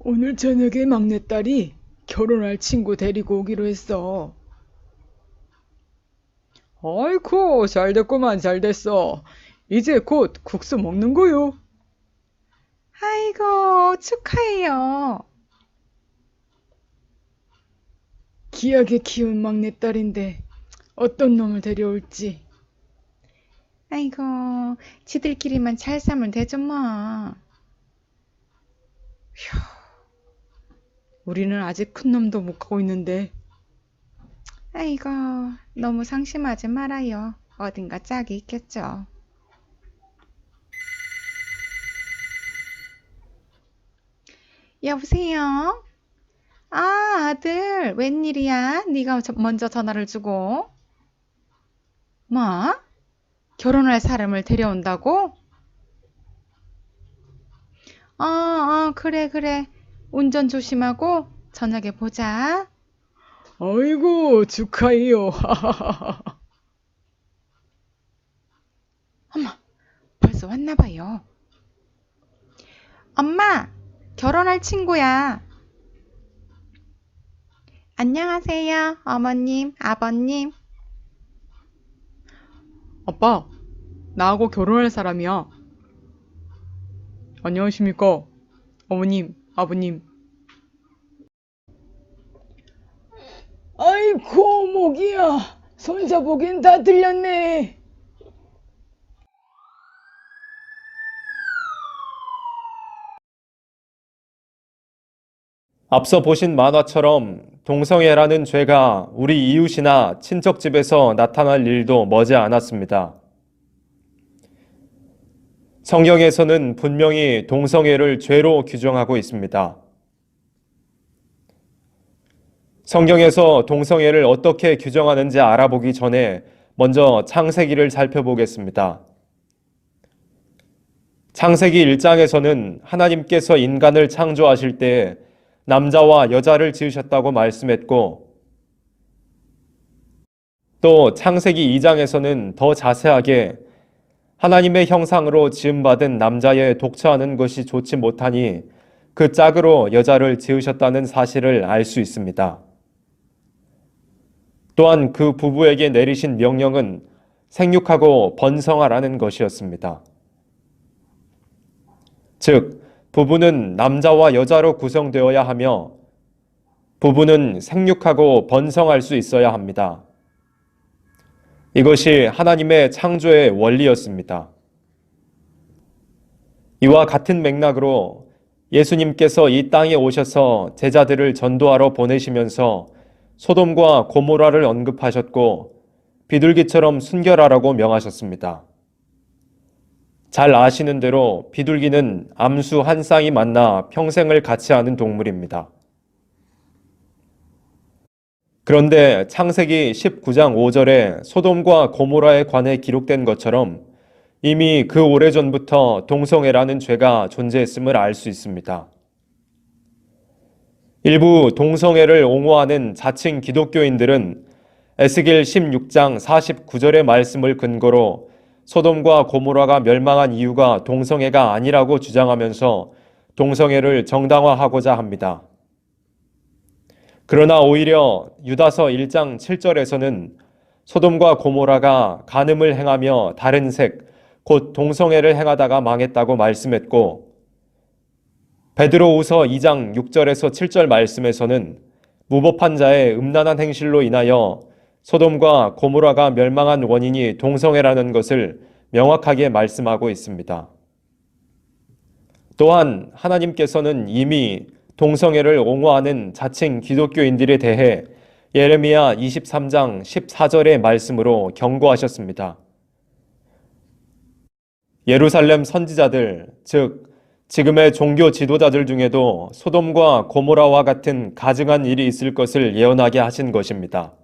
오늘 저녁에 막내딸이 결혼할 친구 데리고 오기로 했어. 아이고, 잘 됐구만, 잘 됐어. 이제 곧 국수 먹는 거요. 아이고, 축하해요. 귀하게 키운 막내딸인데 어떤 놈을 데려올지. 아이고, 지들끼리만 잘 살면 되죠, 뭐. 우리는 아직 큰 놈도 못 가고 있는데. 아이고, 너무 상심하지 말아요. 어딘가 짝이 있겠죠. 여보세요? 아, 아들, 웬일이야? 네가 먼저 전화를 주고. 뭐? 결혼할 사람을 데려온다고? 그래, 그래. 운전 조심하고 저녁에 보자. 아이고, 축하해요. 어머, 벌써 왔나 봐요. 엄마, 결혼할 친구야. 안녕하세요, 어머님, 아버님. 아빠, 나하고 결혼할 사람이야. 안녕하십니까? 어머님, 아버님. 아이고, 목이야. 손자 보긴 다 들렸네. 앞서 보신 만화처럼 동성애라는 죄가 우리 이웃이나 친척 집에서 나타날 일도 머지 않았습니다. 성경에서는 분명히 동성애를 죄로 규정하고 있습니다. 성경에서 동성애를 어떻게 규정하는지 알아보기 전에 먼저 창세기를 살펴보겠습니다. 창세기 1장에서는 하나님께서 인간을 창조하실 때 남자와 여자를 지으셨다고 말씀했고, 또 창세기 2장에서는 더 자세하게 하나님의 형상으로 지음받은 남자에 독처하는 것이 좋지 못하니 그 짝으로 여자를 지으셨다는 사실을 알 수 있습니다. 또한 그 부부에게 내리신 명령은 생육하고 번성하라는 것이었습니다. 즉, 부부는 남자와 여자로 구성되어야 하며 부부는 생육하고 번성할 수 있어야 합니다. 이것이 하나님의 창조의 원리였습니다. 이와 같은 맥락으로 예수님께서 이 땅에 오셔서 제자들을 전도하러 보내시면서 소돔과 고모라를 언급하셨고 비둘기처럼 순결하라고 명하셨습니다. 잘 아시는 대로 비둘기는 암수 한 쌍이 만나 평생을 같이 하는 동물입니다. 그런데 창세기 19장 5절에 소돔과 고모라에 관해 기록된 것처럼 이미 그 오래전부터 동성애라는 죄가 존재했음을 알 수 있습니다. 일부 동성애를 옹호하는 자칭 기독교인들은 에스겔 16장 49절의 말씀을 근거로 소돔과 고모라가 멸망한 이유가 동성애가 아니라고 주장하면서 동성애를 정당화하고자 합니다. 그러나 오히려 유다서 1장 7절에서는 소돔과 고모라가 간음을 행하며 다른 색, 곧 동성애를 행하다가 망했다고 말씀했고, 베드로후서 2장 6절에서 7절 말씀에서는 무법한 자의 음란한 행실로 인하여 소돔과 고모라가 멸망한 원인이 동성애라는 것을 명확하게 말씀하고 있습니다. 또한 하나님께서는 이미 동성애를 옹호하는 자칭 기독교인들에 대해 예레미야 23장 14절의 말씀으로 경고하셨습니다. 예루살렘 선지자들, 즉 지금의 종교 지도자들 중에도 소돔과 고모라와 같은 가증한 일이 있을 것을 예언하게 하신 것입니다.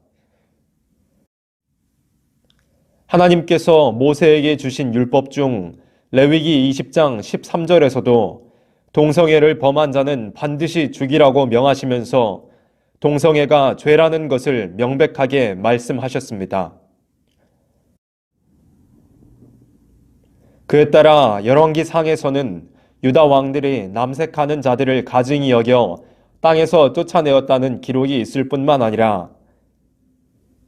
하나님께서 모세에게 주신 율법 중 레위기 20장 13절에서도 동성애를 범한 자는 반드시 죽이라고 명하시면서 동성애가 죄라는 것을 명백하게 말씀하셨습니다. 그에 따라 열왕기 상에서는 유다 왕들이 남색하는 자들을 가증히 여겨 땅에서 쫓아내었다는 기록이 있을 뿐만 아니라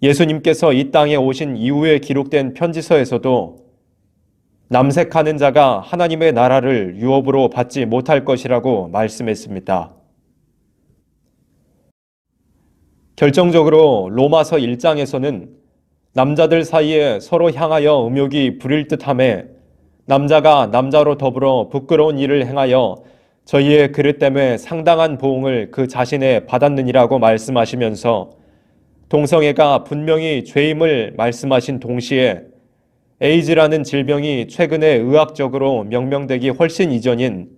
예수님께서 이 땅에 오신 이후에 기록된 편지서에서도 남색하는 자가 하나님의 나라를 유업으로 받지 못할 것이라고 말씀했습니다. 결정적으로 로마서 1장에서는 남자들 사이에 서로 향하여 음욕이 부릴 듯하며 남자가 남자로 더불어 부끄러운 일을 행하여 저희의 그릇 때문에 상당한 보응을 그 자신에 받았느니라고 말씀하시면서 동성애가 분명히 죄임을 말씀하신 동시에 에이즈라는 질병이 최근에 의학적으로 명명되기 훨씬 이전인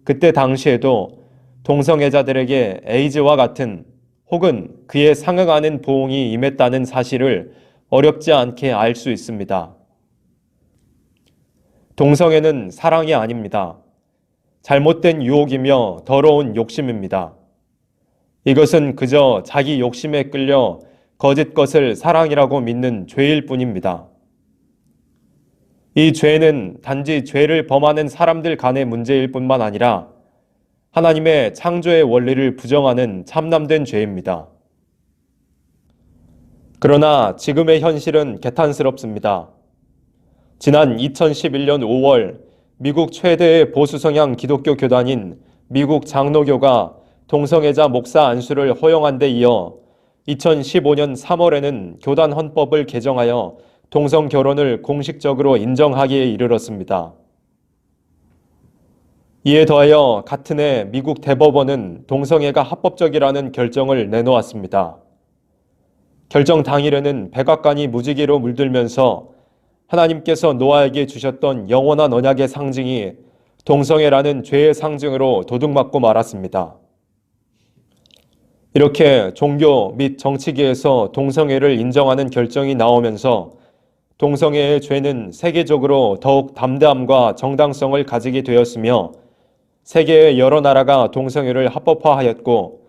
그때 당시에도 동성애자들에게 에이즈와 같은 혹은 그에 상응하는 보응이 임했다는 사실을 어렵지 않게 알 수 있습니다. 동성애는 사랑이 아닙니다. 잘못된 유혹이며 더러운 욕심입니다. 이것은 그저 자기 욕심에 끌려 거짓 것을 사랑이라고 믿는 죄일 뿐입니다. 이 죄는 단지 죄를 범하는 사람들 간의 문제일 뿐만 아니라 하나님의 창조의 원리를 부정하는 참남된 죄입니다. 그러나 지금의 현실은 개탄스럽습니다. 지난 2011년 5월 미국 최대의 보수성향 기독교 교단인 미국 장로교가 동성애자 목사 안수를 허용한 데 이어 2015년 3월에는 교단 헌법을 개정하여 동성 결혼을 공식적으로 인정하기에 이르렀습니다. 이에 더하여 같은 해 미국 대법원은 동성애가 합법적이라는 결정을 내놓았습니다. 결정 당일에는 백악관이 무지개로 물들면서 하나님께서 노아에게 주셨던 영원한 언약의 상징이 동성애라는 죄의 상징으로 도둑맞고 말았습니다. 이렇게 종교 및 정치계에서 동성애를 인정하는 결정이 나오면서 동성애의 죄는 세계적으로 더욱 담대함과 정당성을 가지게 되었으며 세계의 여러 나라가 동성애를 합법화하였고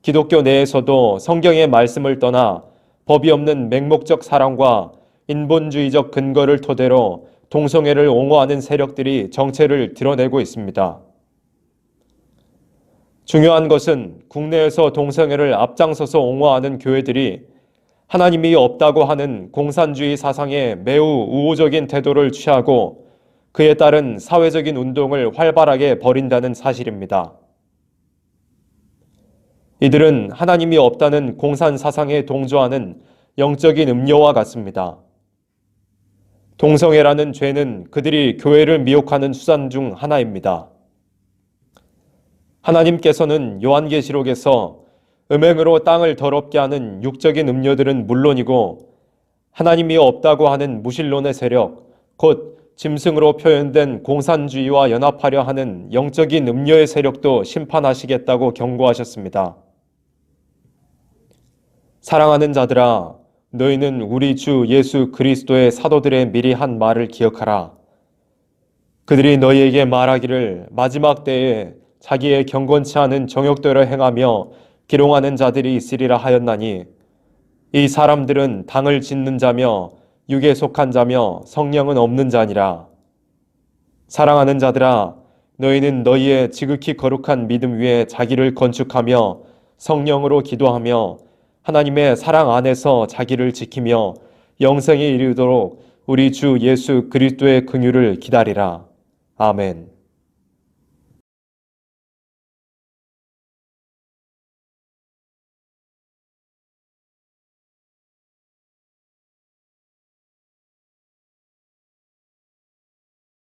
기독교 내에서도 성경의 말씀을 떠나 법이 없는 맹목적 사랑과 인본주의적 근거를 토대로 동성애를 옹호하는 세력들이 정체를 드러내고 있습니다. 중요한 것은 국내에서 동성애를 앞장서서 옹호하는 교회들이 하나님이 없다고 하는 공산주의 사상에 매우 우호적인 태도를 취하고 그에 따른 사회적인 운동을 활발하게 벌인다는 사실입니다. 이들은 하나님이 없다는 공산 사상에 동조하는 영적인 음료와 같습니다. 동성애라는 죄는 그들이 교회를 미혹하는 수단 중 하나입니다. 하나님께서는 요한계시록에서 음행으로 땅을 더럽게 하는 육적인 음료들은 물론이고 하나님이 없다고 하는 무신론의 세력, 곧 짐승으로 표현된 공산주의와 연합하려 하는 영적인 음료의 세력도 심판하시겠다고 경고하셨습니다. 사랑하는 자들아, 너희는 우리 주 예수 그리스도의 사도들의 미리 한 말을 기억하라. 그들이 너희에게 말하기를 마지막 때에 자기의 경건치 않은 정욕대로 행하며 기롱하는 자들이 있으리라 하였나니 이 사람들은 당을 짓는 자며 육에 속한 자며 성령은 없는 자니라. 사랑하는 자들아, 너희는 너희의 지극히 거룩한 믿음 위에 자기를 건축하며 성령으로 기도하며 하나님의 사랑 안에서 자기를 지키며 영생에 이르도록 우리 주 예수 그리스도의 긍휼을 기다리라. 아멘.